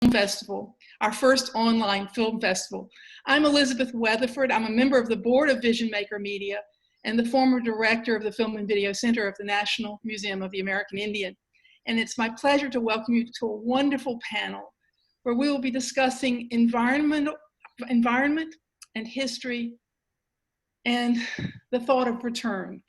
Festival, our first online film festival. I'm Elizabeth Weatherford. I'm a member of the board of Vision Maker Media and the former director of the Film and Video Center of the National Museum of the American Indian. And it's my pleasure to welcome you to a wonderful panel where we will be discussing environment and history and the thought of return.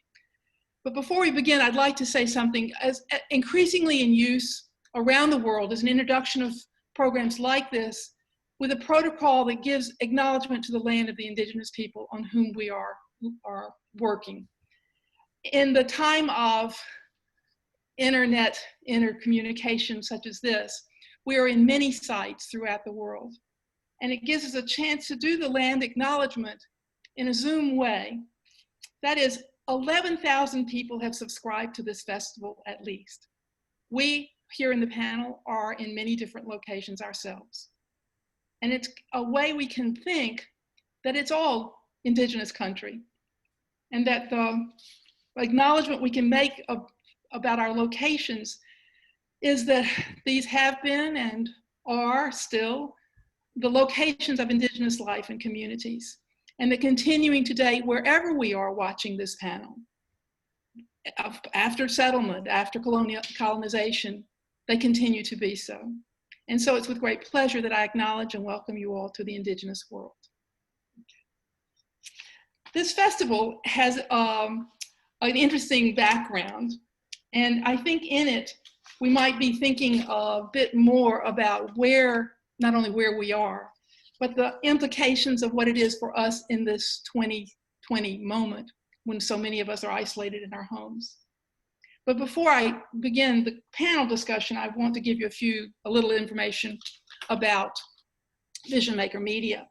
But before we begin, I'd like to say something as increasingly in use around the world as an introduction of programs like this with a protocol that gives acknowledgement to the land of the indigenous people on whom we are working. In the time of internet intercommunication such as this, we are in many sites throughout the world. And it gives us a chance to do the land acknowledgement in a Zoom way. That is, 11,000 people have subscribed to this festival at least. We here in the panel are in many different locations ourselves. And it's a way we can think that it's all indigenous country and that the acknowledgement we can make about our locations is that these have been and are still the locations of indigenous life and communities, and that continuing today wherever we are watching this panel, after settlement, after colonization, they continue to be so. And so it's with great pleasure that I acknowledge and welcome you all to the Indigenous world. This festival has an interesting background, and I think in it we might be thinking a bit more about not only where we are, but the implications of what it is for us in this 2020 moment when so many of us are isolated in our homes. But before I begin the panel discussion, I want to give you a little information about Vision Maker Media.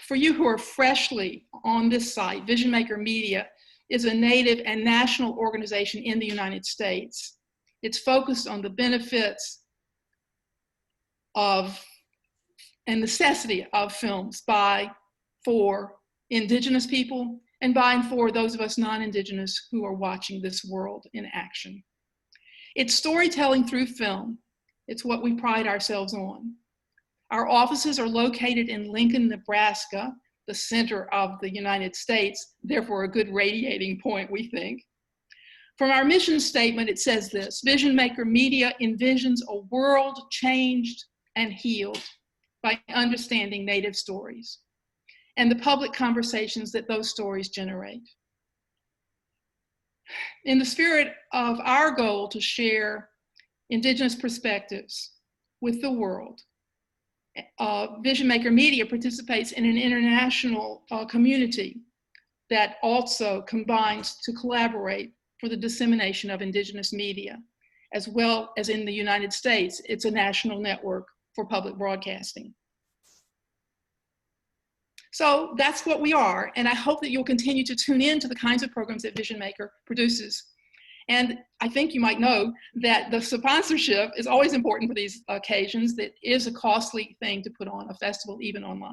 For you who are freshly on this site, Vision Maker Media is a native and national organization in the United States. It's focused on the benefits of and necessity of films for indigenous people and by and for those of us non-indigenous who are watching this world in action. It's storytelling through film. It's what we pride ourselves on. Our offices are located in Lincoln, Nebraska, the center of the United States, therefore a good radiating point, we think. From our mission statement, it says this: Vision Maker Media envisions a world changed and healed by understanding Native stories and the public conversations that those stories generate. In the spirit of our goal to share indigenous perspectives with the world, Vision Maker Media participates in an international community that also combines to collaborate for the dissemination of indigenous media, as well as in the United States. It's a national network for public broadcasting. So that's what we are, and I hope that you'll continue to tune in to the kinds of programs that Vision Maker produces. And I think you might know that the sponsorship is always important for these occasions. That is a costly thing to put on a festival, even online.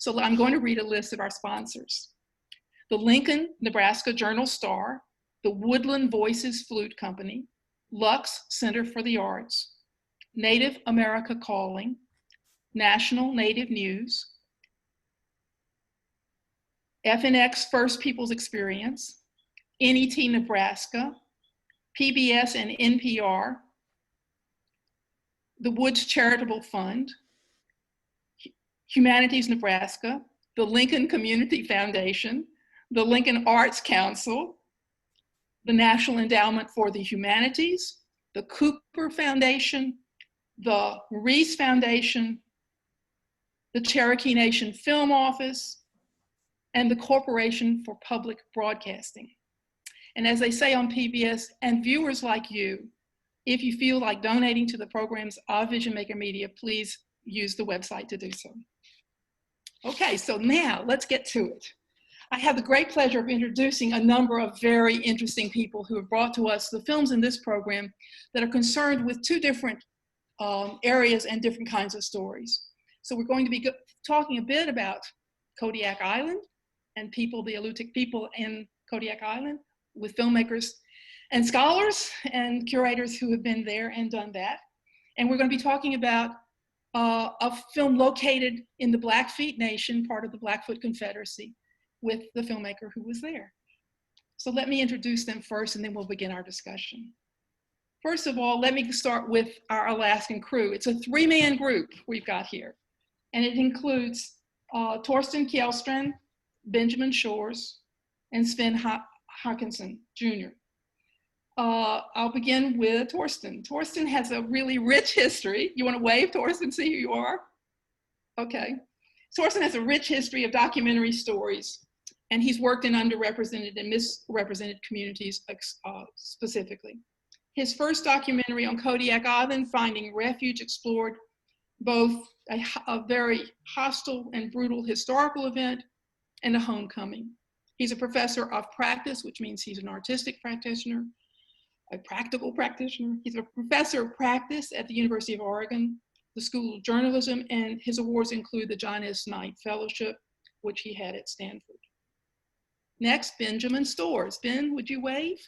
So I'm going to read a list of our sponsors: the Lincoln, Nebraska Journal-Star, the Woodland Voices Flute Company, Lux Center for the Arts, Native America Calling, National Native News, FNX First Peoples Experience, NET Nebraska, PBS and NPR, the Woods Charitable Fund, Humanities Nebraska, the Lincoln Community Foundation, the Lincoln Arts Council, the National Endowment for the Humanities, the Cooper Foundation, the Reese Foundation, the Cherokee Nation Film Office, and the Corporation for Public Broadcasting. And as they say on PBS, and viewers like you, if you feel like donating to the programs of Vision Maker Media, please use the website to do so. Okay, so now let's get to it. I have the great pleasure of introducing a number of very interesting people who have brought to us the films in this program that are concerned with two different areas and different kinds of stories. So we're going to be talking a bit about Kodiak Island and people, the Alutiiq people in Kodiak Island, with filmmakers and scholars and curators who have been there and done that. And we're going to be talking about a film located in the Blackfeet Nation, part of the Blackfoot Confederacy, with the filmmaker who was there. So let me introduce them first, and then we'll begin our discussion. First of all, let me start with our Alaskan crew. It's a three-man group we've got here, and it includes Torsten Kjellstrand, Benjamin Shores, and Sven Hawkinson Jr. I'll begin with Torsten. Torsten has a really rich history. You want to wave, Torsten, see who you are? Okay. Torsten has a rich history of documentary stories, and he's worked in underrepresented and misrepresented communities specifically. His first documentary on Kodiak Island, Finding Refuge, explored both a very hostile and brutal historical event and a homecoming. He's a professor of practice, which means he's an artistic practitioner, a practical practitioner. He's a professor of practice at the University of Oregon, the School of Journalism, and his awards include the John S. Knight Fellowship, which he had at Stanford. Next, Benjamin Stores. Ben, would you wave?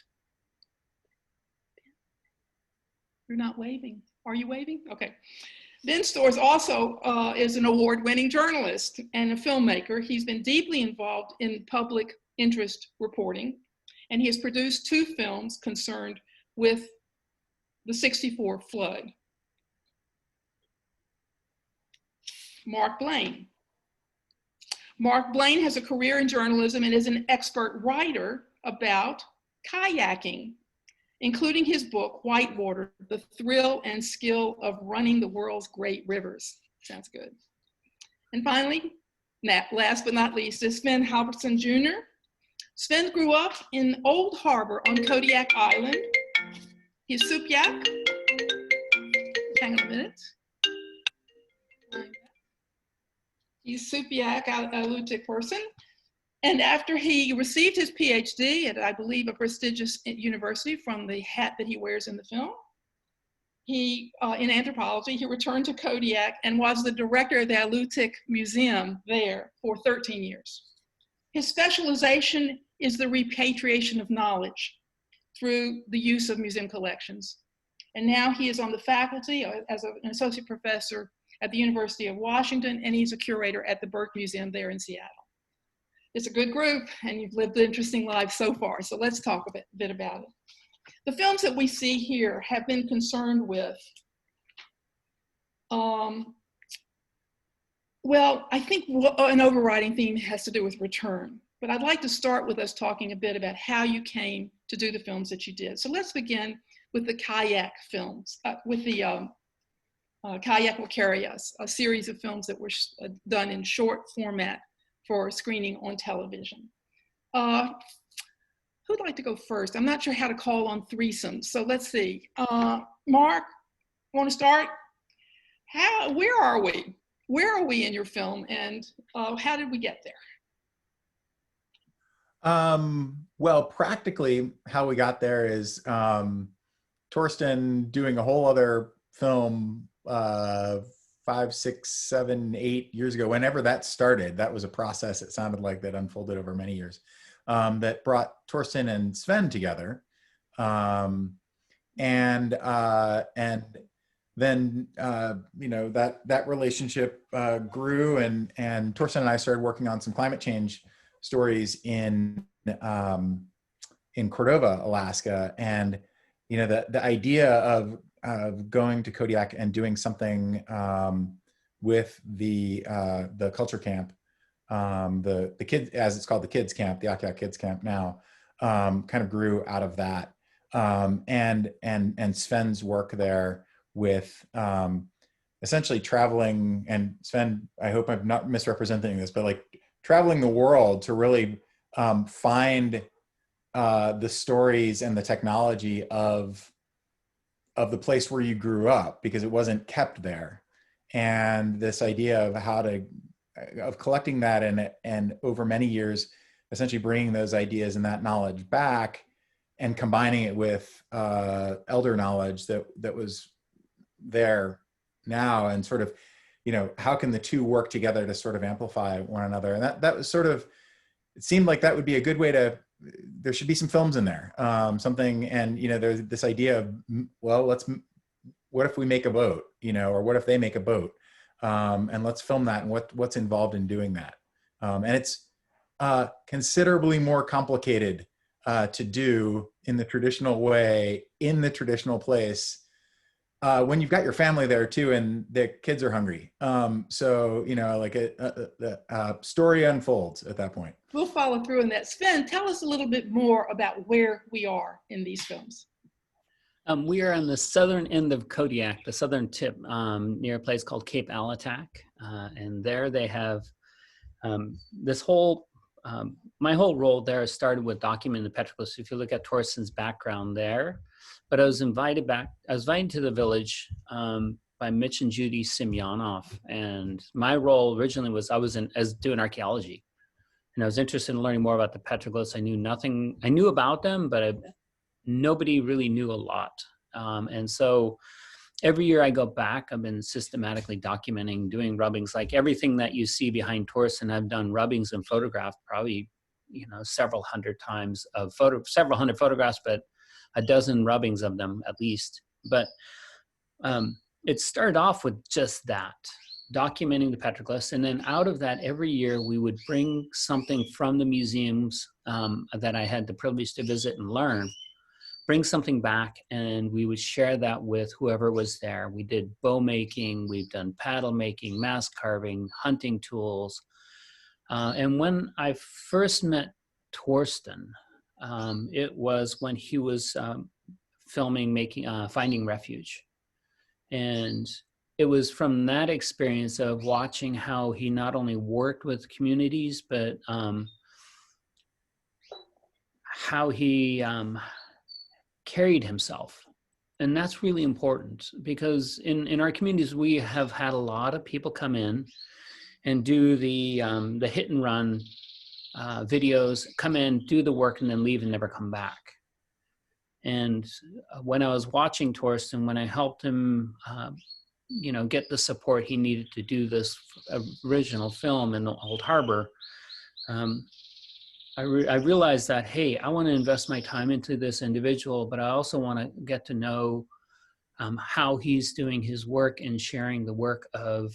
You're not waving. Are you waving? Okay. Ben Stores also is an award-winning journalist and a filmmaker. He's been deeply involved in public interest reporting, and he has produced 2 films concerned with the '64 flood. Mark Blaine. Mark Blaine has a career in journalism and is an expert writer about kayaking, including his book, Whitewater, The Thrill and Skill of Running the World's Great Rivers. Sounds good. And finally, last but not least, is Sven Halverson Jr. Sven grew up in Old Harbor on Kodiak Island. He's Supyak. Hang on a minute. He's Supyak, a Alutiiq person. And after he received his PhD at, I believe, a prestigious university from the hat that he wears in the film, in anthropology, he returned to Kodiak and was the director of the Alutiiq Museum there for 13 years. His specialization is the repatriation of knowledge through the use of museum collections. And now he is on the faculty as an associate professor at the University of Washington, and he's a curator at the Burke Museum there in Seattle. It's a good group, and you've lived an interesting life so far, so let's talk a bit about it. The films that we see here have been concerned with, well, I think an overriding theme has to do with return, but I'd like to start with us talking a bit about how you came to do the films that you did. So let's begin with the kayak films, with the Kayak Will Carry Us, a series of films that were done in short format for screening on television. Who'd like to go first? I'm not sure how to call on threesomes, so let's see. Mark, want to start? Where are we? Where are we in your film, and how did we get there? Well, practically how we got there is Torsten doing a whole other film 5, 6, 7, 8 years ago, whenever that started. That was a process, it sounded like, that unfolded over many years, that brought Torsten and Sven together. And then, you know, that relationship grew, and Torsten and I started working on some climate change stories in Cordova, Alaska. And, you know, the idea of going to Kodiak and doing something with the culture camp, the kids, as it's called, the kids camp, the Akiak Kids Camp now, kind of grew out of that. And Sven's work there with essentially traveling, and Sven, I hope I'm not misrepresenting this, but like traveling the world to really find the stories and the technology of the place where you grew up, because it wasn't kept there. And this idea of collecting that and over many years, essentially bringing those ideas and that knowledge back and combining it with elder knowledge that was there now, and sort of, you know, how can the two work together to sort of amplify one another? And that was sort of, it seemed like that would be a good way to, there should be some films in there, something. And, you know, there's this idea of, well, let's what if we make a boat, or what if they make a boat, and let's film that and what's involved in doing that. And it's considerably more complicated to do in the traditional way, in the traditional place, when you've got your family there too, and the kids are hungry. So, like the story unfolds at that point. We'll follow through on that. Sven, tell us a little bit more about where we are in these films. We are on the southern end of Kodiak, the southern tip, near a place called Cape Alatac. And there they have this whole, my whole role there started with documenting the petroglyphs. If you look at Torsten's background there, but I was invited to the village by Mitch and Judy Simyonov. And my role originally was, doing archaeology. And I was interested in learning more about the petroglyphs. I knew about them, but nobody really knew a lot. And so every year I go back, I've been systematically documenting, doing rubbings, like everything that you see behind Torsten. I've done rubbings and photographed probably, several hundred times of several hundred photographs, but a dozen rubbings of them at least. But it started off with just that, documenting the petroglyphs. And then out of that, every year we would bring something from the museums that I had the privilege to visit and learn, bring something back, and we would share that with whoever was there. We did bow making, we've done paddle making, mask carving, hunting tools. And when I first met Torsten, it was when he was filming, Finding Refuge. And it was from that experience of watching how he not only worked with communities, but how he carried himself. And that's really important, because in our communities, we have had a lot of people come in and do the hit and run videos, come in, do the work, and then leave and never come back. And when I was watching Torsten, when I helped him, get the support he needed to do this original film in the Old Harbor, I realized that, hey, I want to invest my time into this individual, but I also want to get to know how he's doing his work and sharing the work of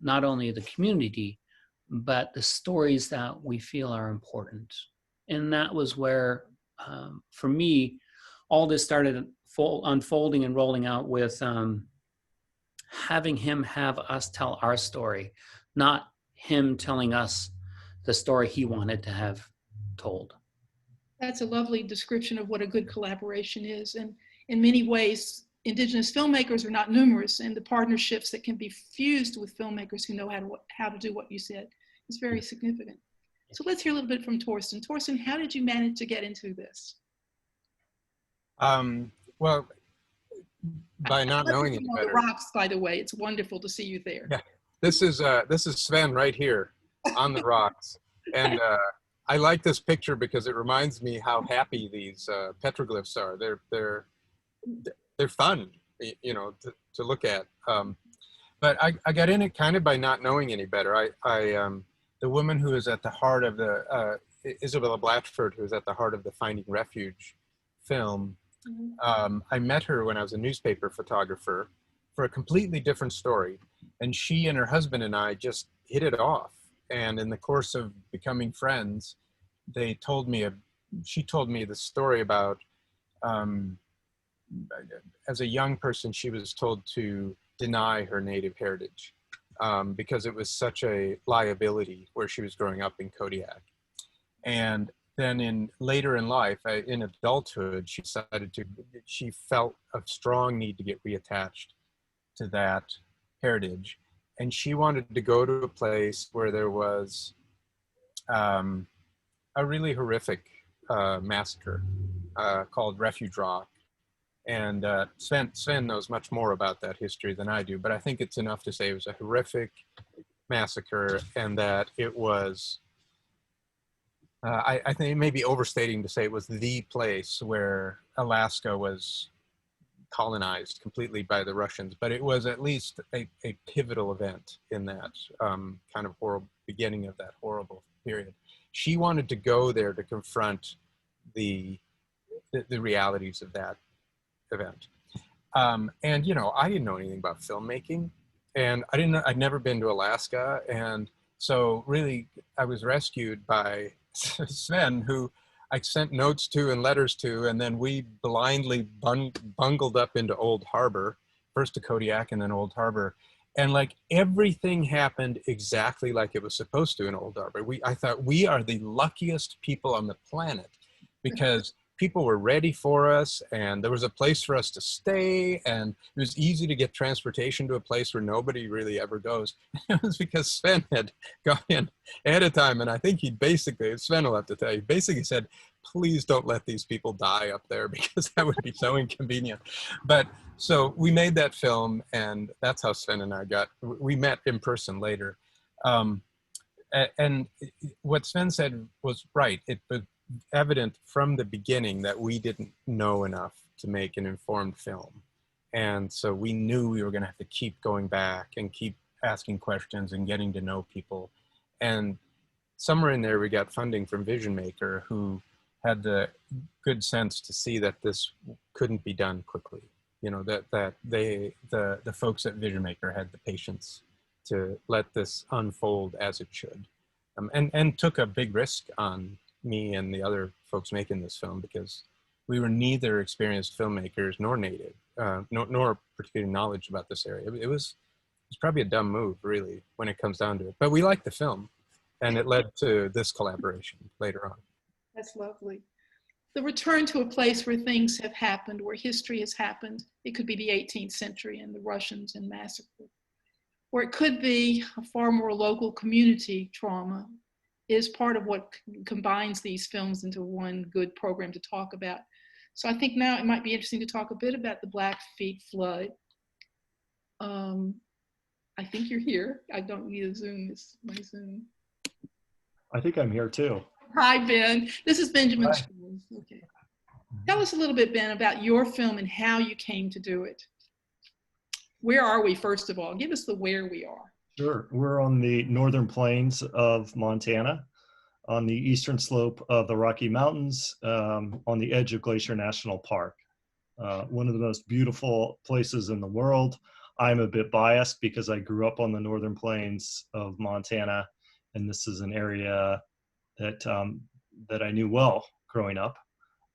not only the community, but the stories that we feel are important. And that was where, for me, all this started unfolding and rolling out with having him have us tell our story, not him telling us the story he wanted to have told. That's a lovely description of what a good collaboration is. And in many ways, Indigenous filmmakers are not numerous, and the partnerships that can be fused with filmmakers who know how to do what you said is very significant. So let's hear a little bit from Torsten. Torsten, how did you manage to get into this? Well, by not knowing it better. The rocks, by the way, it's wonderful to see you there. Yeah, this is Sven right here on the rocks, and I like this picture because it reminds me how happy these petroglyphs are. They're fun, to look at. But I got in it kind of by not knowing any better. The woman who is at the heart of the Isabella Blatchford, who is at the heart of the Finding Refuge film. I met her when I was a newspaper photographer for a completely different story. And she and her husband and I just hit it off. And in the course of becoming friends, she told me the story about, as a young person, she was told to deny her native heritage because it was such a liability where she was growing up in Kodiak. And then later in life, in adulthood, she felt a strong need to get reattached to that heritage. And she wanted to go to a place where there was a really horrific massacre called Refuge Rock. And Sven knows much more about that history than I do, but I think it's enough to say it was a horrific massacre, and that it was, I think it may be overstating to say it was the place where Alaska was colonized completely by the Russians, but it was at least a pivotal event in that kind of horrible beginning of that horrible period. She wanted to go there to confront the realities of that event. And, you know, I didn't know anything about filmmaking, and I'd never been to Alaska. And so really I was rescued by Sven, who I sent notes to and letters to, and then we blindly bungled up into Old Harbor, first to Kodiak and then Old Harbor. And like everything happened exactly like it was supposed to in Old Harbor. I thought we are the luckiest people on the planet, because people were ready for us, and there was a place for us to stay, and it was easy to get transportation to a place where nobody really ever goes. It was because Sven had gone in ahead of time, and I think he basically, Sven will have to tell you, basically said, please don't let these people die up there, because that would be so inconvenient. But so we made that film, and that's how Sven and I we met in person later. And what Sven said was right. It was evident from the beginning that we didn't know enough to make an informed film. And so we knew we were going to have to keep going back and keep asking questions and getting to know people. And somewhere in there, we got funding from Vision Maker, who had the good sense to see that this couldn't be done quickly. You know, that the folks at Vision Maker had the patience to let this unfold as it should, and took a big risk on me and the other folks making this film, because we were neither experienced filmmakers nor native, nor particular knowledge about this area. It was probably a dumb move, really, when it comes down to it. But we liked the film, and it led to this collaboration later on. That's lovely. The return to a place where things have happened, where history has happened. It could be the 18th century and the Russians and massacre, or it could be a far more local community trauma, is part of what combines these films into one good program to talk about. So I think now it might be interesting to talk a bit about the Blackfeet flood. I think you're here. I don't need a Zoom, this my Zoom. I think I'm here too. Hi, Ben. This is Benjamin. Hi. Okay. Tell us a little bit, Ben, about your film and how you came to do it. Where are we, first of all? Give us the where we are. Sure. We're on the northern plains of Montana, on the eastern slope of the Rocky Mountains, on the edge of Glacier National Park. One of the most beautiful places in the world. I'm a bit biased because I grew up on the northern plains of Montana, and this is an area that, that I knew well growing up.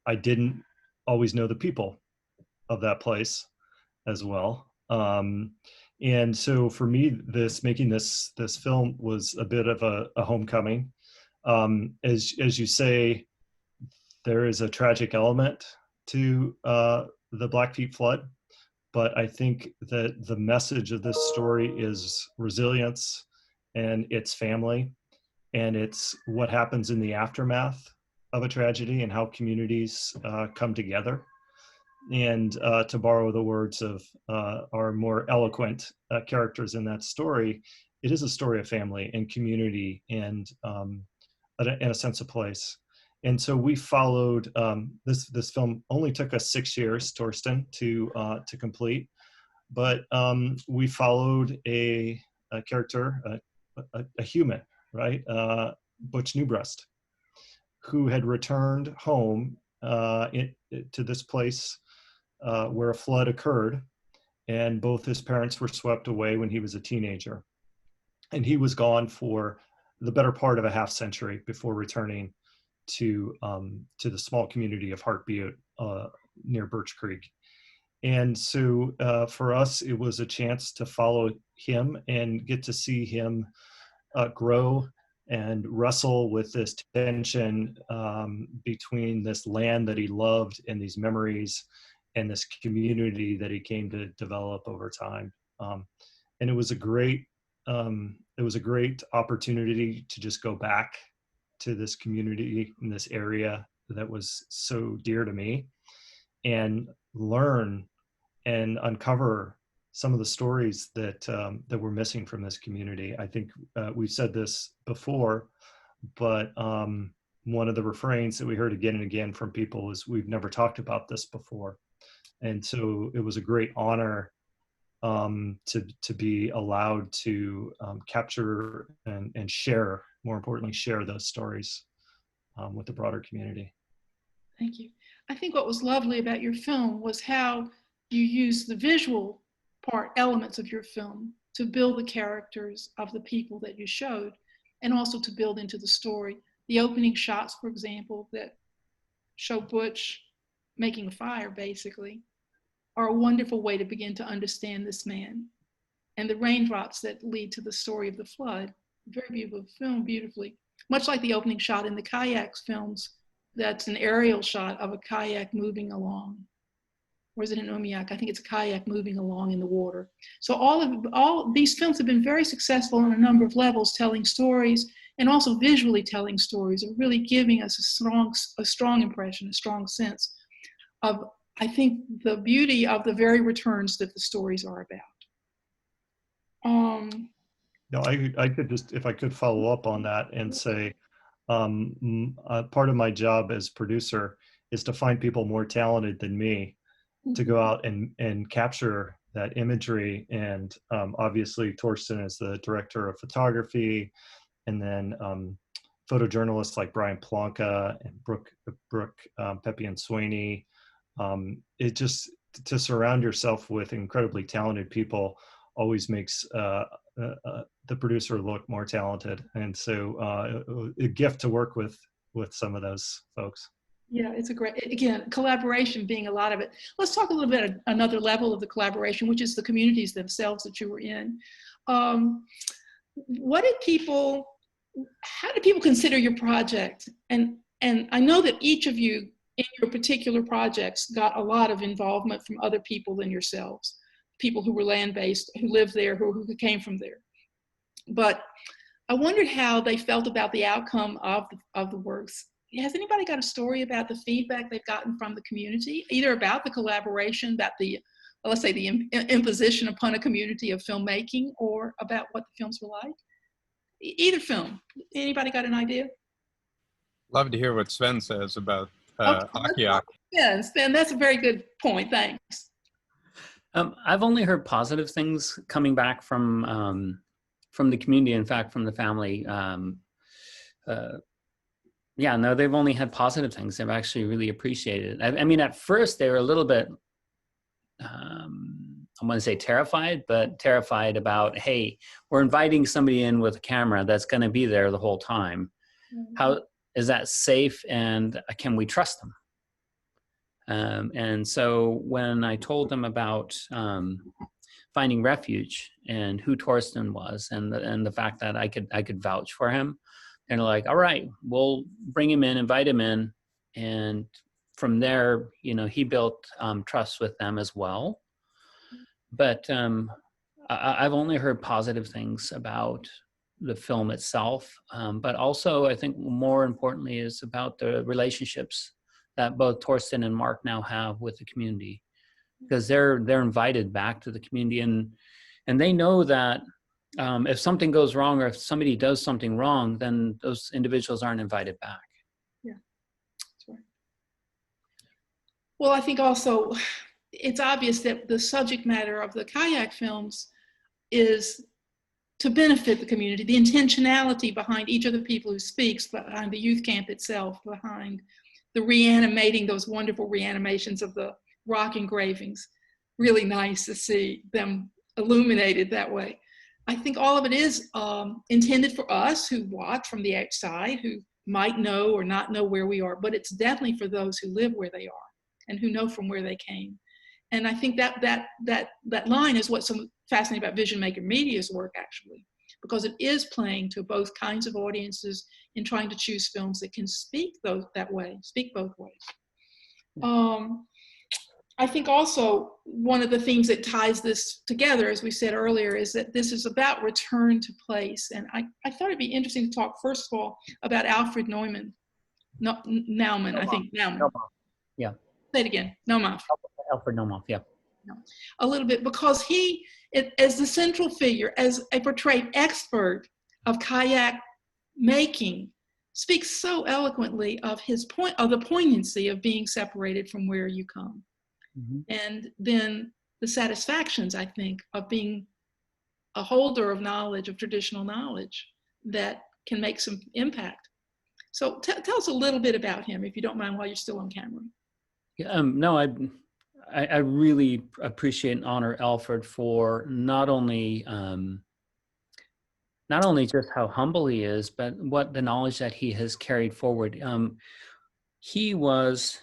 I didn't always know the people of that place as well. And so for me, making this film was a bit of a homecoming. As you say, there is a tragic element to the Blackfeet flood, but I think that the message of this story is resilience, and it's family, and it's what happens in the aftermath of a tragedy and how communities come together. And to borrow the words of our more eloquent characters in that story, it is a story of family and community and a sense of place. And so we followed, this film only took us 6 years, Torsten, to complete, but we followed a character, a human, right? Butch Newbreast, who had returned home to this place where a flood occurred, and both his parents were swept away when he was a teenager. And he was gone for the better part of a half century before returning to the small community of Heart Butte near Birch Creek. And so for us, it was a chance to follow him and get to see him grow and wrestle with this tension between this land that he loved and these memories and this community that he came to develop over time. And it was a great opportunity to just go back to this community in this area that was so dear to me and learn and uncover some of the stories that were missing from this community. I think we've said this before, but one of the refrains that we heard again and again from people is, we've never talked about this before. And so it was a great honor to be allowed to capture and share, more importantly, share those stories with the broader community. Thank you. I think what was lovely about your film was how you use the visual elements of your film to build the characters of the people that you showed, and also to build into the story. The opening shots, for example, that show Butch making a fire, basically, are a wonderful way to begin to understand this man. And the raindrops that lead to the story of the flood, very beautiful film, beautifully. Much like the opening shot in the Kayaks films, that's an aerial shot of a kayak moving along. Or is it an umiak? I think it's a kayak moving along in the water. So all these films have been very successful on a number of levels, telling stories and also visually telling stories, and really giving us a strong impression, a strong sense of, I think, the beauty of the very returns that the stories are about. No, I could just, if I could follow up on that and say, part of my job as producer is to find people more talented than me to go out and capture that imagery. And obviously Torsten is the director of photography, and then photojournalists like Brian Plonka and Brooke Pepe and Sweeney. It just, to surround yourself with incredibly talented people always makes the producer look more talented. And so a gift to work with some of those folks. Yeah, it's a great, again, collaboration being a lot of it. Let's talk a little bit another level of the collaboration, which is the communities themselves that you were in. How did people consider your project? And I know that each of you in your particular projects got a lot of involvement from other people than yourselves, people who were land-based, who lived there, who came from there. But I wondered how they felt about the outcome of the works. Has anybody got a story about the feedback they've gotten from the community, either about the collaboration, about the, let's say, the imposition upon a community of filmmaking, or about what the films were like? Either film. Anybody got an idea? Love to hear what Sven says about Okay, Akiak. yeah, Sven, that's a very good point. Thanks. I've only heard positive things coming back from the community. In fact, from the family. Yeah, no, they've only had positive things. They've actually really appreciated it. I mean, at first they were a little bit, I want to say terrified, but terrified about, hey, we're inviting somebody in with a camera that's going to be there the whole time. Mm-hmm. How is that safe, and can we trust them? And so when I told them about finding refuge and who Torsten was, and the fact that I could vouch for him, and they're like, all right, we'll bring him in, invite him in. And from there, you know, he built trust with them as well. But I've only heard positive things about the film itself. But also, I think more importantly is about the relationships that both Torsten and Mark now have with the community, because they're invited back to the community, and they know that if something goes wrong, or if somebody does something wrong, then those individuals aren't invited back. Yeah, that's right. Well, I think also it's obvious that the subject matter of the kayak films is to benefit the community. The intentionality behind each of the people who speaks, behind the youth camp itself, behind the reanimating, those wonderful reanimations of the rock engravings. Really nice to see them illuminated that way. I think all of it is intended for us who watch from the outside, who might know or not know where we are, but it's definitely for those who live where they are and who know from where they came. And I think that line is what's so fascinating about Vision Maker Media's work, actually, because it is playing to both kinds of audiences in trying to choose films that can speak that way, speak both ways. I think also one of the things that ties this together, as we said earlier, is that this is about return to place. And I thought it'd be interesting to talk, first of all, about Alfred Naumann, I think Naumann. Yeah. Say it again, Naumann. Alfred Naumann, yeah. A little bit, because he, as the central figure, as a portrayed expert of kayak making, speaks so eloquently of the poignancy of being separated from where you come. Mm-hmm. And then the satisfactions, I think, of being a holder of knowledge, of traditional knowledge that can make some impact. So tell us a little bit about him, if you don't mind, while you're still on camera. No, I really appreciate and honor Alfred for not only just how humble he is, but what the knowledge that he has carried forward. He was,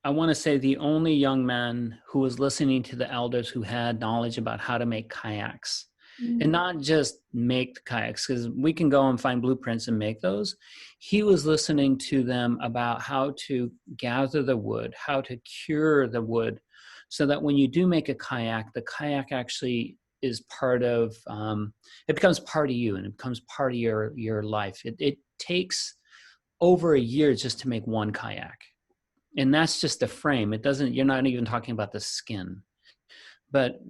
I want to say, the only young man who was listening to the elders who had knowledge about how to make kayaks. And not just make the kayaks, because we can go and find blueprints and make those. He was listening to them about how to gather the wood, how to cure the wood, so that when you do make a kayak, the kayak actually is part of, it becomes part of you, and it becomes part of your life. It takes over a year just to make one kayak. And that's just the frame. It doesn't, you're not even talking about the skin. But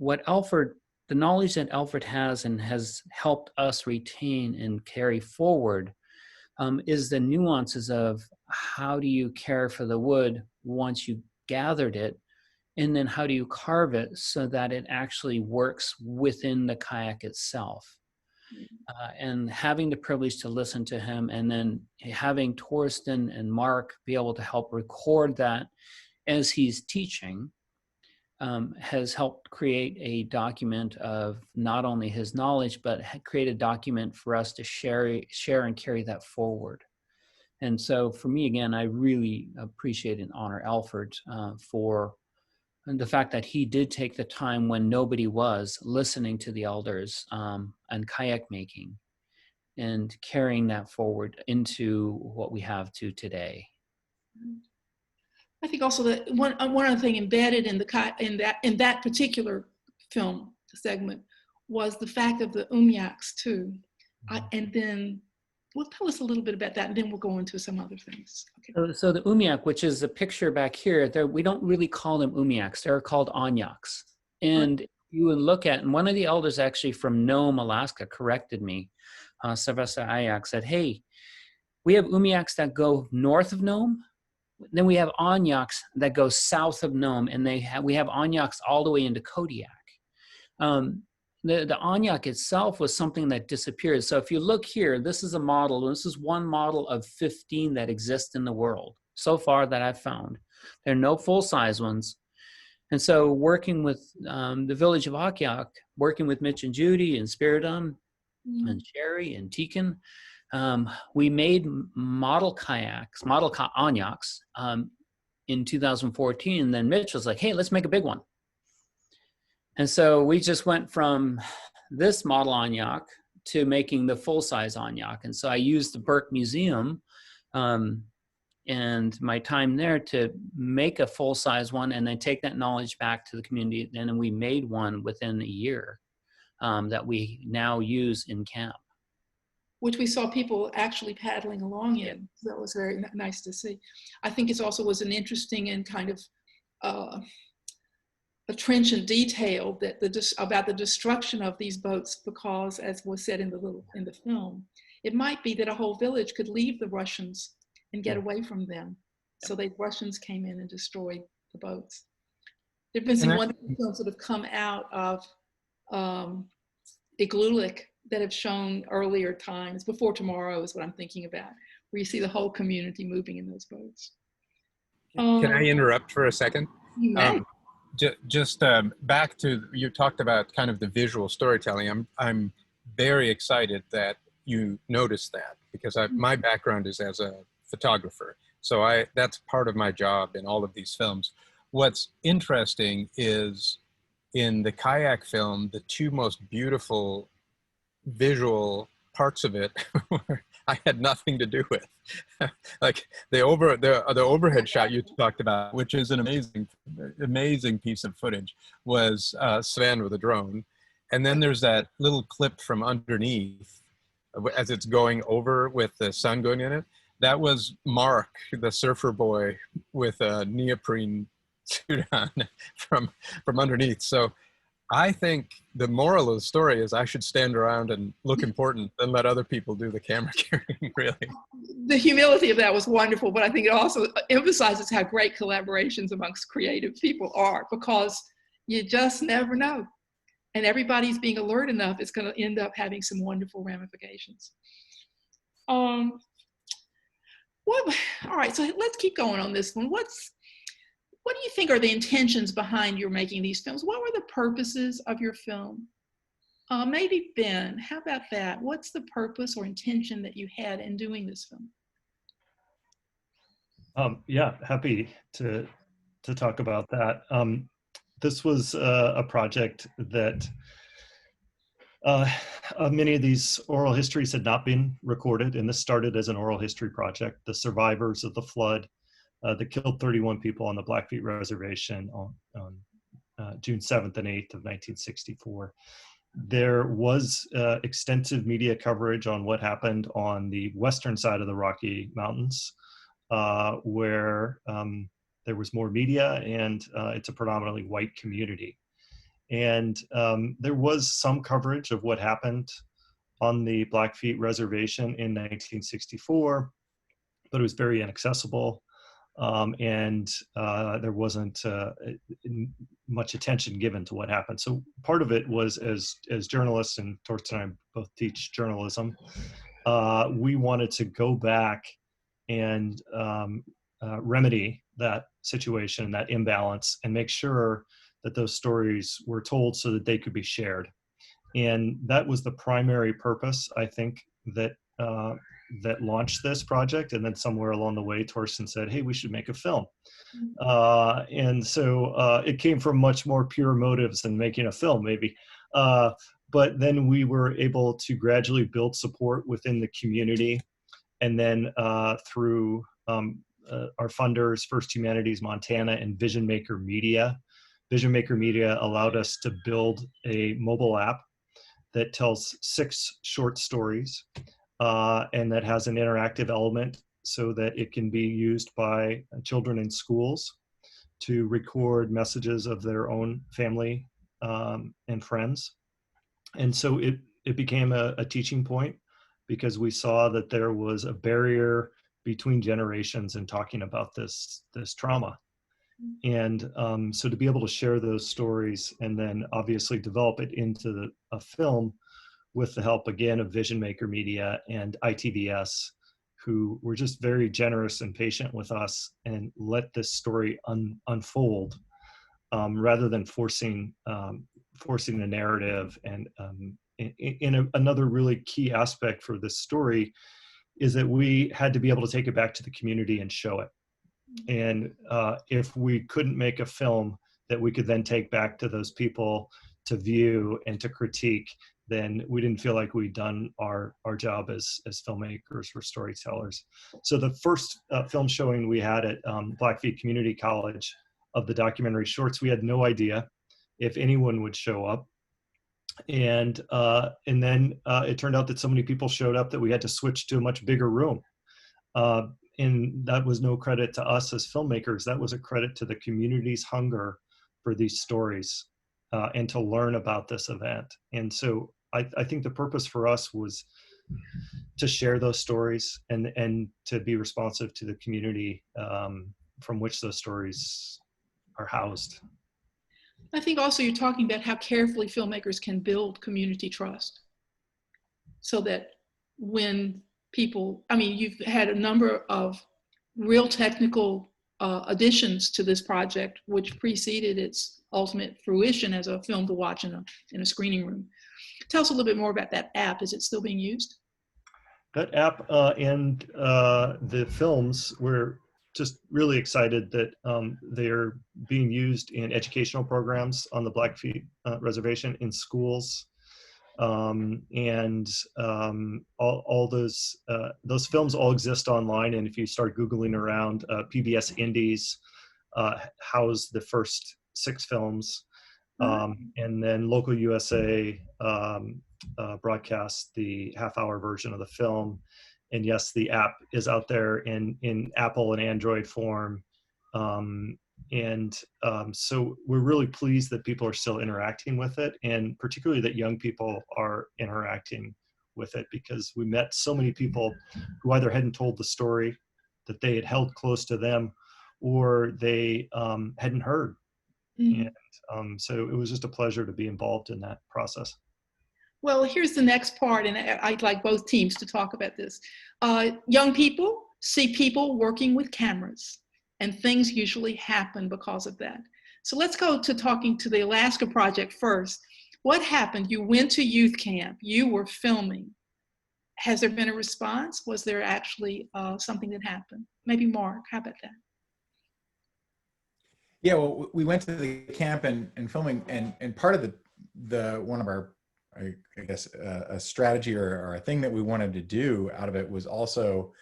the knowledge that Alfred has and has helped us retain and carry forward is the nuances of how do you care for the wood once you gathered it, and then how do you carve it so that it actually works within the kayak itself. And having the privilege to listen to him, and then having Torsten and Mark be able to help record that as he's teaching, has helped create a document of not only his knowledge, but create a document for us to share and carry that forward. And so for me, again, I really appreciate and honor Alfred for the fact that he did take the time when nobody was listening to the elders and kayak making, and carrying that forward into what we have to today. I think also that one other thing embedded in that particular film segment was the fact of the Anyaks too. And then we'll tell us a little bit about that, and then we'll go into some other things. Okay. So the Anyaks, which is the picture back here, we don't really call them Anyaks. They're called Anyaks. And you would look at, and one of the elders actually from Nome, Alaska, corrected me. Sylvester Ayak said, "Hey, we have Anyaks that go north of Nome. Then we have Anyaks that go south of Nome, and we have Anyaks all the way into Kodiak." The Anyak itself was something that disappeared. So if you look here, this is a model. This is one model of 15 that exist in the world so far that I've found. There are no full-size ones. And so working with the village of Akyak, working with Mitch and Judy and Spiridon and Sherry and Tekin, we made model Anyaks in 2014. And then Mitch was like, "Hey, let's make a big one." And so we just went from this model Anyak to making the full-size Anyak. And so I used the Burke Museum and my time there to make a full-size one, and then take that knowledge back to the community. And then we made one within a year that we now use in camp. Which we saw people actually paddling along in. So that was very nice to see. I think it also was an interesting and kind of a trenchant detail that about the destruction of these boats, because, as was said in the film, it might be that a whole village could leave the Russians and get away from them. So the Russians came in and destroyed the boats. There've been some wonderful films that have come out of Iglulik that have shown earlier times. Before Tomorrow is what I'm thinking about, where you see the whole community moving in those boats. Can I interrupt for a second? You may. Just back to, you talked about kind of the visual storytelling. I'm very excited that you noticed that, because my background is as a photographer. So that's part of my job in all of these films. What's interesting is in the kayak film, the two most beautiful visual parts of it I had nothing to do with. Like the overhead shot you talked about, which is an amazing piece of footage, was Sven with a drone. And then there's that little clip from underneath as it's going over with the sun going in it. That was Mark, the surfer boy, with a neoprene suit on from underneath. So I think the moral of the story is I should stand around and look important and let other people do the camera carrying, really. The humility of that was wonderful, but I think it also emphasizes how great collaborations amongst creative people are, because you just never know. And everybody's being alert enough, it's going to end up having some wonderful ramifications. All right, so let's keep going on this one. What do you think are the intentions behind your making these films? What were the purposes of your film? Maybe Ben, how about that? What's the purpose or intention that you had in doing this film? Yeah, happy to talk about that. This was a project that many of these oral histories had not been recorded, and this started as an oral history project. The survivors of the flood that killed 31 people on the Blackfeet Reservation on June 7th and 8th of 1964. There was extensive media coverage on what happened on the western side of the Rocky Mountains, where there was more media, and it's a predominantly white community. And there was some coverage of what happened on the Blackfeet Reservation in 1964, but it was very inaccessible. And there wasn't much attention given to what happened. So part of it was, as journalists, and Torsten and I both teach journalism, we wanted to go back and remedy that situation, that imbalance, and make sure that those stories were told so that they could be shared. And that was the primary purpose, I think, that that launched this project. And then somewhere along the way, Torsten said, hey, we should make a film. And so it came from much more pure motives than making a film, maybe. But then we were able to gradually build support within the community. And then through our funders, First Humanities Montana and Vision Maker Media. Vision Maker Media allowed us to build a mobile app that tells 6 short stories and that has an interactive element so that it can be used by children in schools to record messages of their own family and friends. And so it became a teaching point, because we saw that there was a barrier between generations in talking about this trauma. And so to be able to share those stories and then obviously develop it into a film with the help, again, of Vision Maker Media and ITVS, who were just very generous and patient with us and let this story unfold rather than forcing the narrative. And another really key aspect for this story is that we had to be able to take it back to the community and show it. And if we couldn't make a film that we could then take back to those people to view and to critique, then we didn't feel like we'd done our job as filmmakers or storytellers. So the first film showing we had at Blackfeet Community College of the documentary shorts, we had no idea if anyone would show up. And then it turned out that so many people showed up that we had to switch to a much bigger room. And that was no credit to us as filmmakers. That was a credit to the community's hunger for these stories and to learn about this event. And so I think the purpose for us was to share those stories and to be responsive to the community from which those stories are housed. I think also you're talking about how carefully filmmakers can build community trust, so that when people, I mean, you've had a number of real technical additions to this project, which preceded its ultimate fruition as a film to watch in a screening room. Tell us a little bit more about that app. Is it still being used? That app and the films, we're just really excited that they're being used in educational programs on the Blackfeet Reservation, in schools. And all those films all exist online. And if you start Googling around, PBS Indies housed the first 6 films. And then Local USA broadcast the half-hour version of the film. And yes, the app is out there in Apple and Android form. So we're really pleased that people are still interacting with it, and particularly that young people are interacting with it, because we met so many people who either hadn't told the story that they had held close to them, or they hadn't heard. Mm-hmm. And so it was just a pleasure to be involved in that process. Well, here's the next part, and I'd like both teams to talk about this. Young people see people working with cameras and things usually happen because of that. So let's go to talking to the Alaska project first. What happened? You went to youth camp, you were filming. Has there been a response? Was there actually something that happened? Maybe Mark, how about that? Yeah, well, we went to the camp and filming, and part of the one of our, I guess, a strategy or a thing that we wanted to do out of it was also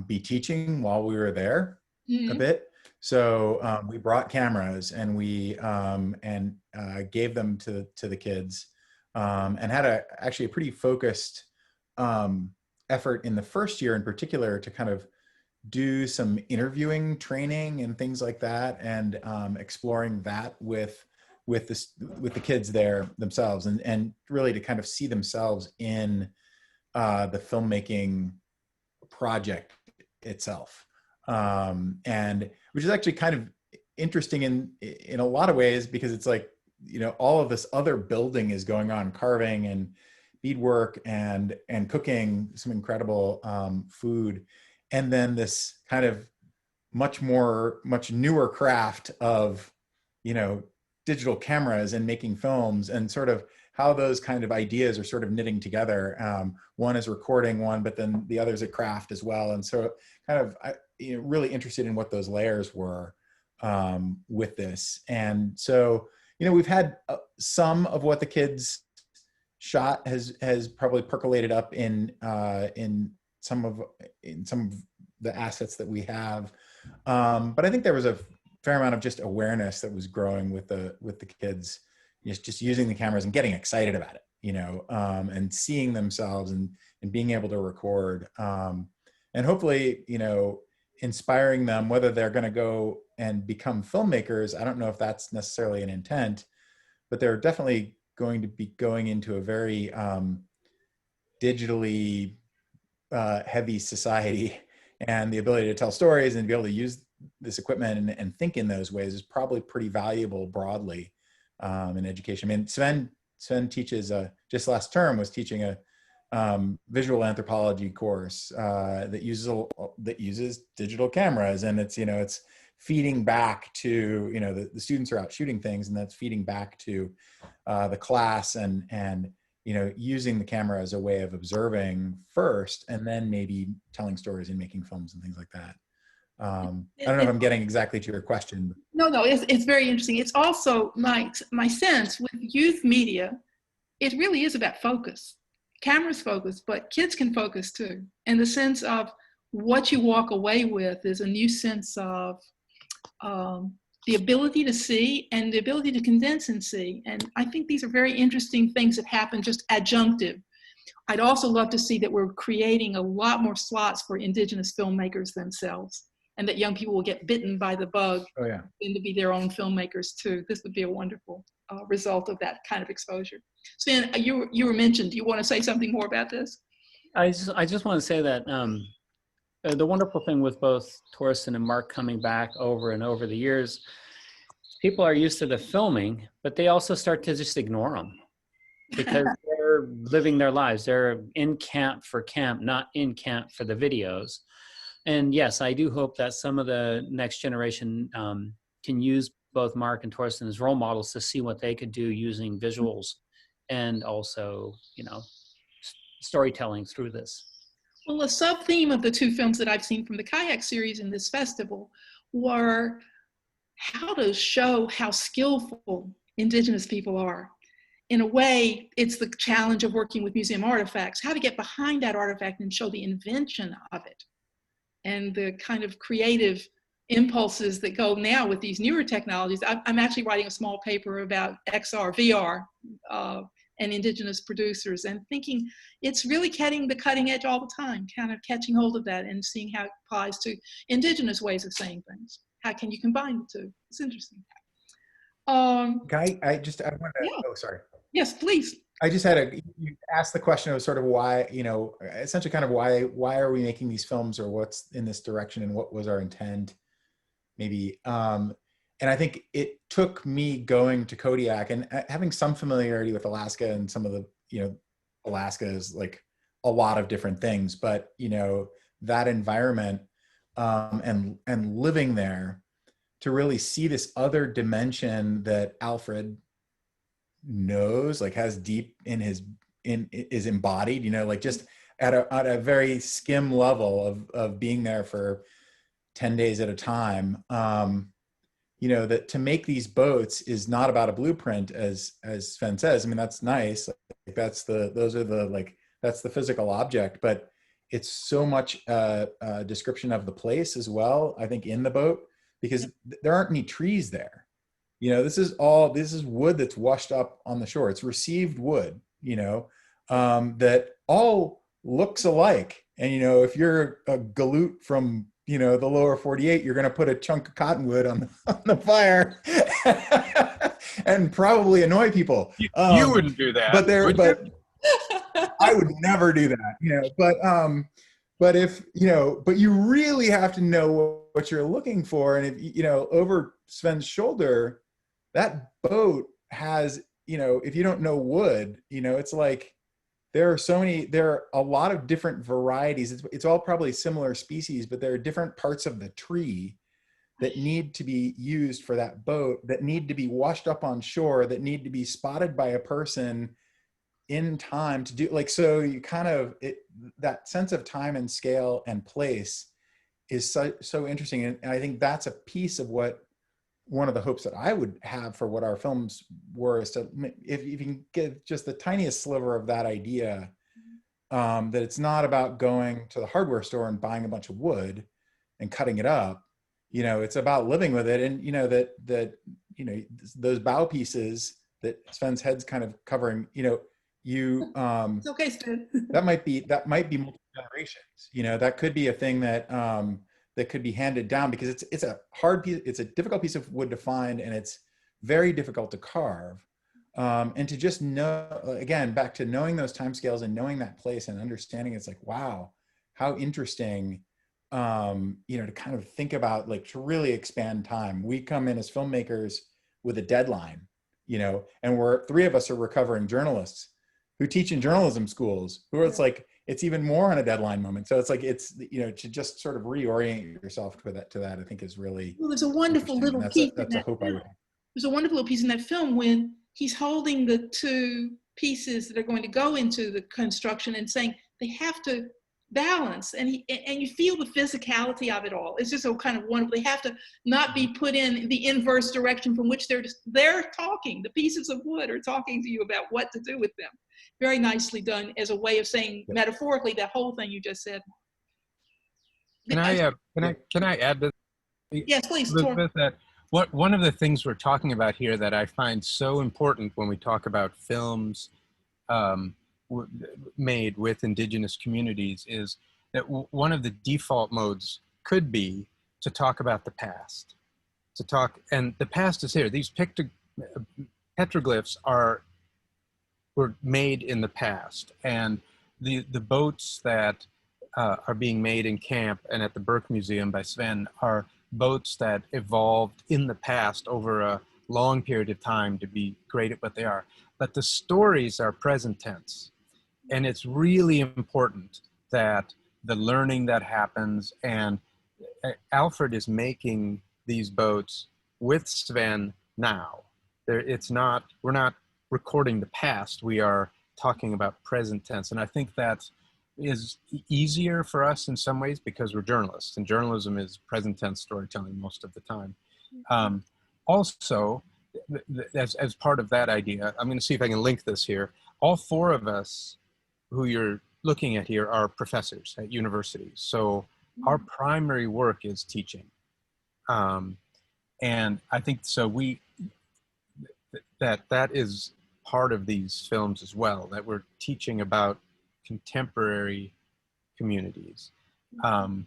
be teaching while we were there a bit. So we brought cameras and we gave them to the kids, and had actually a pretty focused effort in the first year in particular to kind of do some interviewing training and things like that, and exploring that with the kids there themselves, and really to kind of see themselves in the filmmaking project itself, and which is actually kind of interesting in a lot of ways, because it's like, you know, all of this other building is going on, carving and beadwork and cooking some incredible food, and then this kind of much newer craft of, you know, digital cameras and making films, and sort of how those kind of ideas are sort of knitting together. One is recording one, but then the other is a craft as well. And so kind of really interested in what those layers were with this. And so, you know, we've had some of what the kids shot has probably percolated up in some of the assets that we have. But I think there was a fair amount of just awareness that was growing with the kids, just using the cameras and getting excited about it, you know, and seeing themselves and being able to record, and hopefully, you know, inspiring them, whether they're going to go and become filmmakers. I don't know if that's necessarily an intent, but they're definitely going to be going into a very digitally heavy society, and the ability to tell stories and be able to use this equipment and think in those ways is probably pretty valuable broadly in education. I mean, Sven teaches just last term was teaching a visual anthropology course that uses digital cameras, and it's, you know, it's feeding back to, you know, the students are out shooting things, and that's feeding back to the class, and you know, using the camera as a way of observing first, and then maybe telling stories and making films and things like that. I don't know if I'm getting exactly to your question. No, it's very interesting. It's also my sense with youth media, it really is about focus. Cameras focus, but kids can focus too. And the sense of what you walk away with is a new sense of the ability to see and the ability to condense and see. And I think these are very interesting things that happen just adjunctive. I'd also love to see that we're creating a lot more slots for Indigenous filmmakers themselves, and that young people will get bitten by the bug and to be their own filmmakers too. This would be a wonderful result of that kind of exposure. Sven, you were mentioned. Do you want to say something more about this? I just want to say that the wonderful thing with both Torsten and Mark coming back over and over the years, people are used to the filming, but they also start to just ignore them because they're living their lives. They're in camp for camp, not in camp for the videos. And yes, I do hope that some of the next generation can use both Mark and Torsten as role models to see what they could do using visuals and also, you know, storytelling through this. Well, a sub-theme of the two films that I've seen from the kayak series in this festival were how to show how skillful Indigenous people are. In a way, it's the challenge of working with museum artifacts, how to get behind that artifact and show the invention of it and the kind of creative impulses that go now with these newer technologies. I'm actually writing a small paper about XR, VR, and Indigenous producers, and thinking it's really getting the cutting edge all the time, kind of catching hold of that and seeing how it applies to Indigenous ways of saying things. How can you combine the two? It's interesting. I want to, yeah. oh, sorry. Yes, please. I just had you asked the question of sort of why, you know, essentially kind of why are we making these films, or what's in this direction, and what was our intent maybe. And I think it took me going to Kodiak and having some familiarity with Alaska, and some of the, you know, Alaska is like a lot of different things, but, you know, that environment and living there, to really see this other dimension that Alfred knows, like has deep in his, is embodied, you know, like just at a very skim level of being there for 10 days at a time. You know, that to make these boats is not about a blueprint, as Sven says. I mean, that's nice. Like that's that's the physical object, but it's so much a description of the place as well, I think, in the boat, because there aren't any trees there. You know, this is wood that's washed up on the shore. It's received wood, you know, that all looks alike. And, you know, if you're a galoot from, you know, the lower 48, you're going to put a chunk of cottonwood on the fire and probably annoy people. You wouldn't do that. I would never do that, you know, but if, you know, but you really have to know what you're looking for. And if, you know, over Sven's shoulder, that boat has, you know, if you don't know wood, you know, it's like, there are a lot of different varieties. It's all probably similar species, but there are different parts of the tree that need to be used for that boat, that need to be washed up on shore, that need to be spotted by a person in time to do, like, so you kind of, that sense of time and scale and place is so interesting. And I think that's a piece of what, one of the hopes that I would have for what our films were, is to, if you can get just the tiniest sliver of that idea, that it's not about going to the hardware store and buying a bunch of wood and cutting it up. You know, it's about living with it. And, you know, that, you know, those bow pieces that Sven's head's kind of covering, you know, it's okay, Sven. that might be multiple generations. You know, that could be a thing that, that could be handed down, because it's a hard piece, it's a difficult piece of wood to find, and it's very difficult to carve. And to just know, again, back to knowing those timescales and knowing that place and understanding, it's like, wow, how interesting, you know, to kind of think about, like, to really expand time. We come in as filmmakers with a deadline, you know, and three of us are recovering journalists who teach in journalism schools, who are, it's like, it's even more on a deadline moment. So it's like, it's, you know, to just sort of reorient yourself to that, I think is really, well, there's a wonderful little piece. That's a hope I would have. There's a wonderful little piece in that film when he's holding the two pieces that are going to go into the construction and saying they have to balance, and you feel the physicality of it all. It's just so kind of wonderful. They have to not be put in the inverse direction from which they're talking. The pieces of wood are talking to you about what to do with them. Very nicely done, as a way of saying metaphorically that whole thing you just said. Can I add to? Yes, please. Elizabeth, that one of the things we're talking about here that I find so important when we talk about films made with Indigenous communities is that one of the default modes could be to talk about the past, and the past is here. These petroglyphs were made in the past, and the boats that are being made in camp and at the Burke Museum by Sven are boats that evolved in the past over a long period of time to be great at what they are. But the stories are present tense. And it's really important that the learning that happens, and Alfred is making these boats with Sven now. We're not recording the past, we are talking about present tense. And I think that is easier for us in some ways because we're journalists, and journalism is present tense storytelling most of the time. Also, as part of that idea, I'm going to see if I can link this here. All four of us who you're looking at here are professors at universities. So our primary work is teaching. And I think so that is part of these films as well, that we're teaching about contemporary communities. And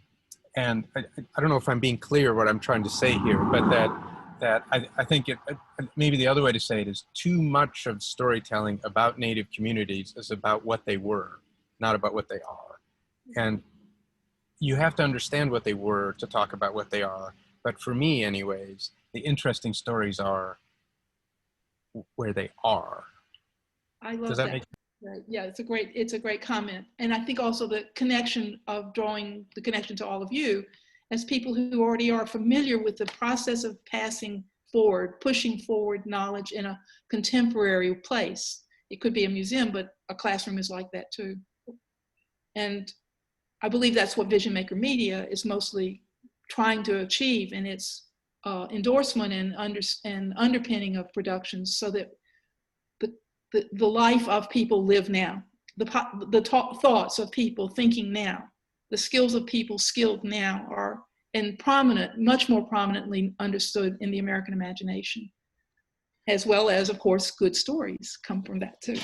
I don't know if I'm being clear what I'm trying to say here, but that I think maybe the other way to say it is too much of storytelling about Native communities is about what they were, not about what they are. And you have to understand what they were to talk about what they are. But for me anyways, the interesting stories are where they are. I love Does that make sense? Right. Yeah, it's a great comment. And I think also the connection of drawing the connection to all of you as people who already are familiar with the process of passing forward, pushing forward knowledge in a contemporary place. It could be a museum, but a classroom is like that too. And I believe that's what Vision Maker Media is mostly trying to achieve in its endorsement and underpinning of productions, so that the life of people live now, the thoughts of people thinking now, the skills of people skilled now are much more prominently understood in the American imagination, as well as, of course, good stories come from that too.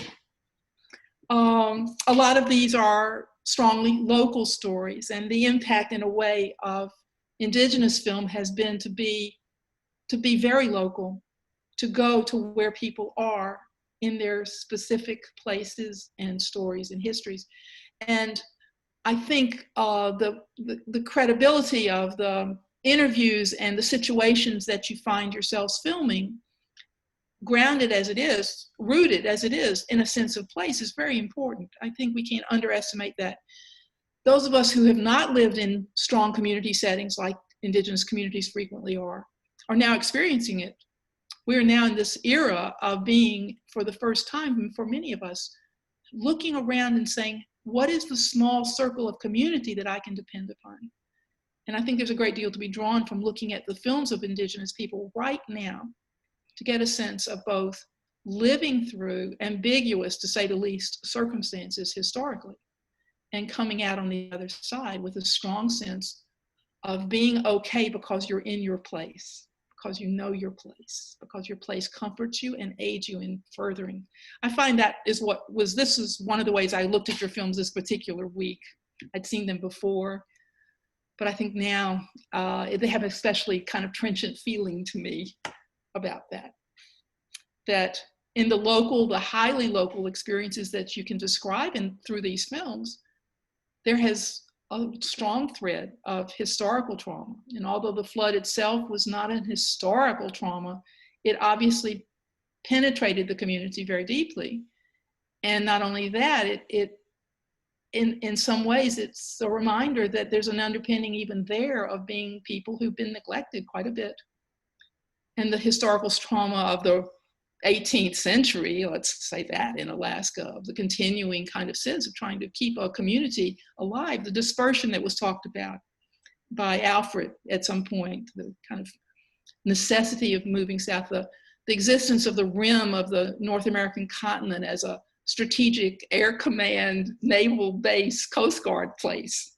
A lot of these are strongly local stories, and the impact in a way of Indigenous film has been to be very local, to go to where people are in their specific places and stories and histories. And I think the credibility of the interviews and the situations that you find yourselves filming, grounded as it is, rooted as it is in a sense of place, is very important. I think we can't underestimate that. Those of us who have not lived in strong community settings like Indigenous communities frequently are now experiencing it. We're now in this era of being, for the first time for many of us, looking around and saying, what is the small circle of community that I can depend upon? And I think there's a great deal to be drawn from looking at the films of Indigenous people right now to get a sense of both living through ambiguous, to say the least, circumstances historically, and coming out on the other side with a strong sense of being okay because you're in your place, because you know your place, because your place comforts you and aids you in furthering. I find that is this is one of the ways I looked at your films this particular week. I'd seen them before, but I think now they have an especially kind of trenchant feeling to me about that. That in the highly local experiences that you can describe through these films, there has a strong thread of historical trauma. And although the flood itself was not an historical trauma, it obviously penetrated the community very deeply. And not only that, in some ways, it's a reminder that there's an underpinning even there of being people who've been neglected quite a bit. And the historical trauma of the 18th century, let's say that, in Alaska, of the continuing kind of sense of trying to keep a community alive, the dispersion that was talked about by Alfred at some point, the kind of necessity of moving south, the existence of the rim of the North American continent as a strategic air command, naval base, Coast Guard place.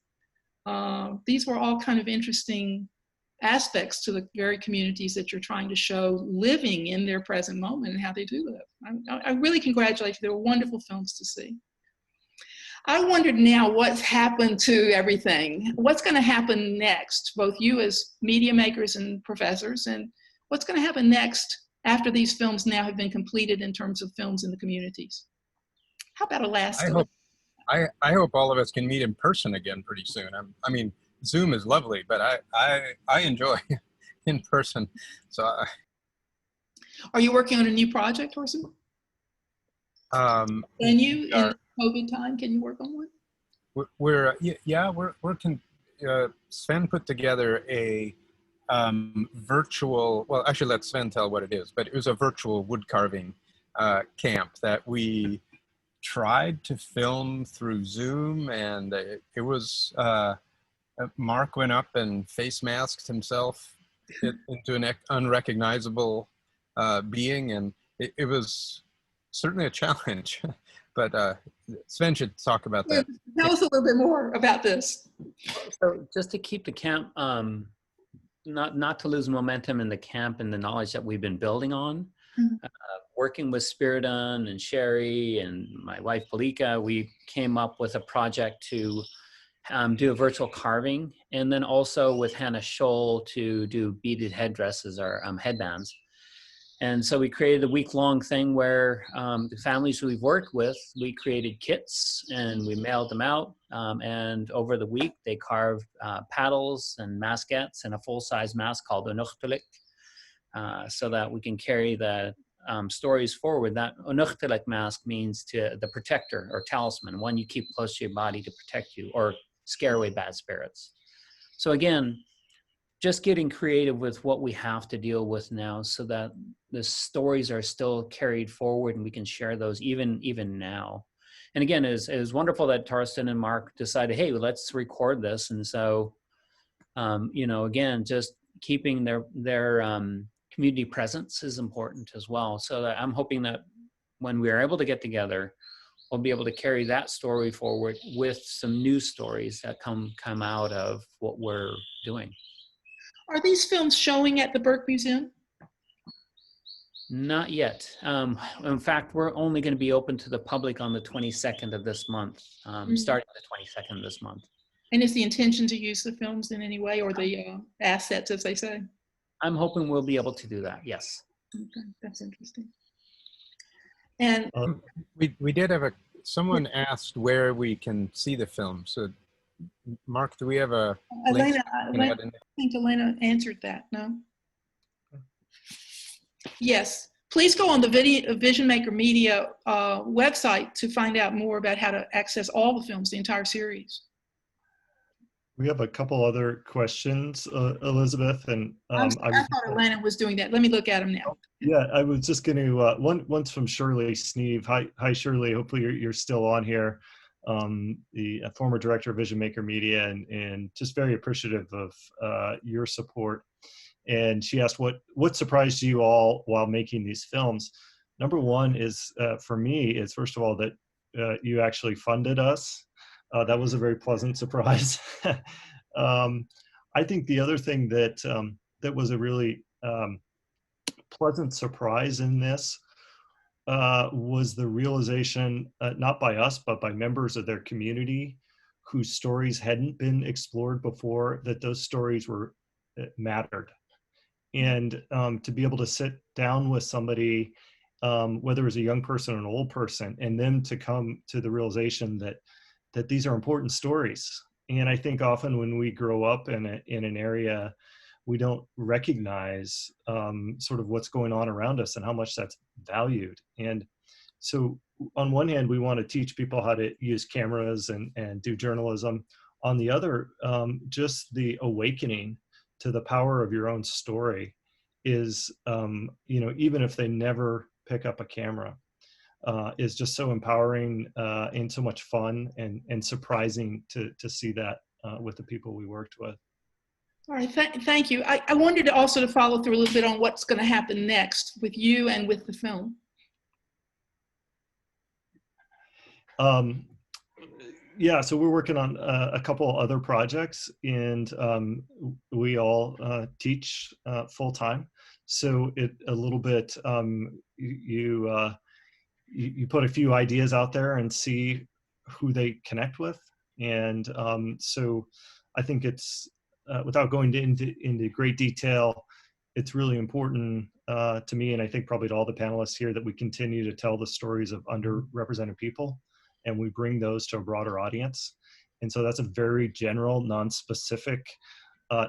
These were all kind of interesting aspects to the very communities that you're trying to show living in their present moment and how they do live. I really congratulate you. They were wonderful films to see. I wondered now what's happened to everything. What's going to happen next, both you as media makers and professors, and what's going to happen next after these films now have been completed in terms of films in the communities? How about Alaska? I hope all of us can meet in person again pretty soon. I mean, Zoom is lovely, but I enjoy in person. So, are you working on a new project, Orson? Can you in COVID time? Can you work on one? Sven put together a virtual. Well, actually, let Sven tell what it is. But it was a virtual wood carving camp that we tried to film through Zoom, and it was. Mark went up and face masked himself into an unrecognizable being, and it was certainly a challenge. But Sven should talk about that. Tell us a little bit more about this. So just to keep the camp, not to lose momentum in the camp and the knowledge that we've been building on, working with Spiridon and Sherry and my wife Palika, we came up with a project to do a virtual carving, and then also with Hannah Scholl to do beaded headdresses or headbands. And so we created a week-long thing where the families we've worked with, we created kits and we mailed them out. And over the week, they carved paddles and maskettes and a full-size mask called Unuchtalik, so that we can carry the stories forward. That Unuchtalik mask means to the protector or talisman, one you keep close to your body to protect you or scare away bad spirits. So again, just getting creative with what we have to deal with now so that the stories are still carried forward and we can share those even now. And again, it was wonderful that Torsten and Mark decided, hey, let's record this. And so, you know, again, just keeping their community presence is important as well. So that I'm hoping that when we are able to get together, we'll be able to carry that story forward with some new stories that come out of what we're doing. Are these films showing at the Burke Museum? Not yet. In fact, we're only going to be open to the public on the 22nd of this month, starting the 22nd of this month. And is the intention to use the films in any way, or the assets, as they say? I'm hoping we'll be able to do that, yes. Okay, that's interesting. And we did have someone asked where we can see the film. So Mark, do we have a link? I think Elena answered that, no? Yes, please go on the Vision Maker Media website to find out more about how to access all the films, the entire series. We have a couple other questions, Elizabeth, and I thought Elena was doing that. Let me look at them now. Yeah, I was just going to, one's from Shirley Sneeve. Hi, Shirley, hopefully you're still on here. The former director of Vision Maker Media, and just very appreciative of your support. And she asked, what surprised you all while making these films? Number one is, for me, is first of all that you actually funded us. That was a very pleasant surprise. I think the other thing that that was a really pleasant surprise in this was the realization, not by us, but by members of their community whose stories hadn't been explored before, that those stories mattered. And to be able to sit down with somebody, whether it was a young person or an old person, and them to come to the realization that these are important stories. And I think often when we grow up in an area, we don't recognize sort of what's going on around us and how much that's valued. And so on one hand, we want to teach people how to use cameras and do journalism. On the other, just the awakening to the power of your own story is, you know, even if they never pick up a camera, is just so empowering and so much fun and surprising to see that with the people we worked with. All right, thank you. I wanted to also follow through a little bit on what's going to happen next with you and with the film. Yeah, so we're working on a couple other projects, and we all teach full time. So a little bit, you put a few ideas out there and see who they connect with. And so I think it's, without going into great detail, it's really important to me, and I think probably to all the panelists here, that we continue to tell the stories of underrepresented people, and we bring those to a broader audience. And so that's a very general, non-specific,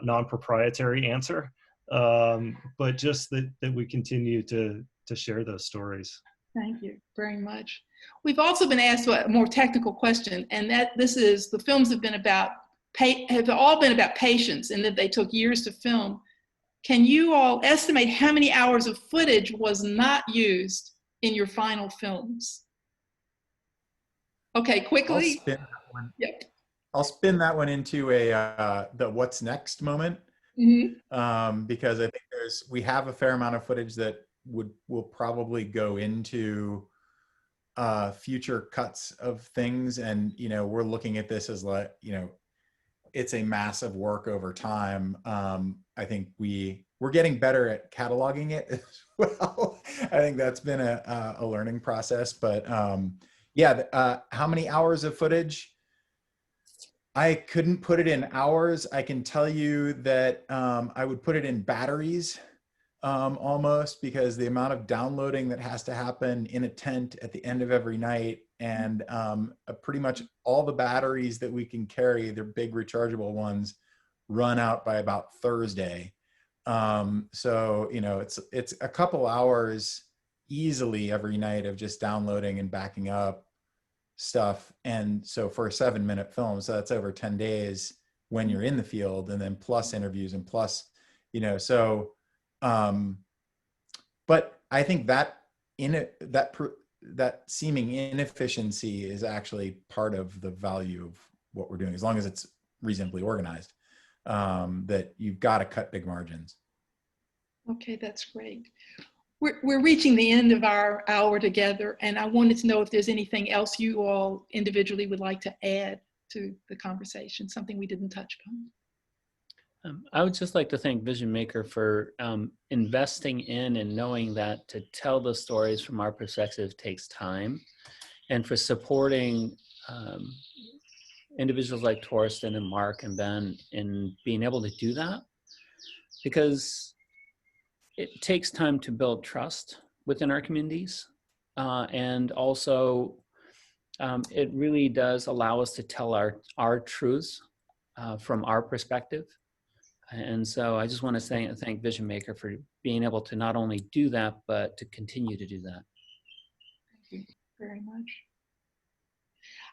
non-proprietary answer, but just that we continue to share those stories. Thank you very much. We've also been asked a more technical question, and the films have all been about patience, and that they took years to film. Can you all estimate how many hours of footage was not used in your final films? Okay, quickly. I'll spin that one into the what's next moment, because I think we have a fair amount of footage that will probably go into future cuts of things, and you know, we're looking at this as like, you know, it's a massive work over time. I think we're getting better at cataloging it as well. I think that's been a learning process, but yeah, how many hours of footage? I couldn't put it in hours. I can tell you that I would put it in batteries almost, because the amount of downloading that has to happen in a tent at the end of every night, and pretty much all the batteries that we can carry, they're big rechargeable ones, run out by about Thursday. So, you know, it's a couple hours easily every night of just downloading and backing up stuff. And so for a 7-minute film, so that's over 10 days, when you're in the field, and then plus interviews and plus, you know, so, but I think that that seeming inefficiency is actually part of the value of what we're doing, as long as it's reasonably organized, that you've got to cut big margins. Okay, that's great. We're reaching the end of our hour together, and I wanted to know if there's anything else you all individually would like to add to the conversation, something we didn't touch upon. I would just like to thank Vision Maker for investing in and knowing that to tell the stories from our perspective takes time, and for supporting individuals like Torsten and Mark and Ben in being able to do that, because it takes time to build trust within our communities. And also it really does allow us to tell our truths from our perspective. And so I just want to thank Vision Maker for being able to not only do that, but to continue to do that. Thank you very much.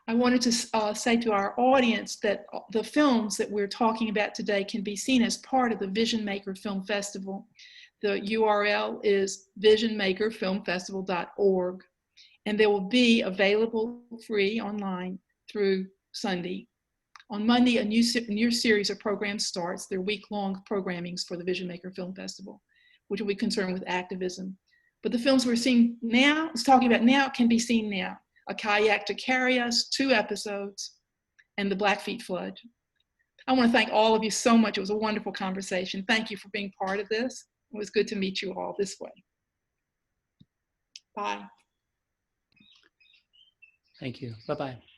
I wanted to say to our audience that the films that we're talking about today can be seen as part of the Vision Maker Film Festival. The URL is visionmakerfilmfestival.org, and they will be available free online through Sunday. On Monday, a new series of programs starts. They're week-long programmings for the Vision Maker Film Festival, which will be concerned with activism. But the films we're seeing now, talking about now, can be seen now. A Kayak to Carry Us, 2 episodes, and the Blackfeet Flood. I want to thank all of you so much. It was a wonderful conversation. Thank you for being part of this. It was good to meet you all this way. Bye. Thank you. Bye-bye.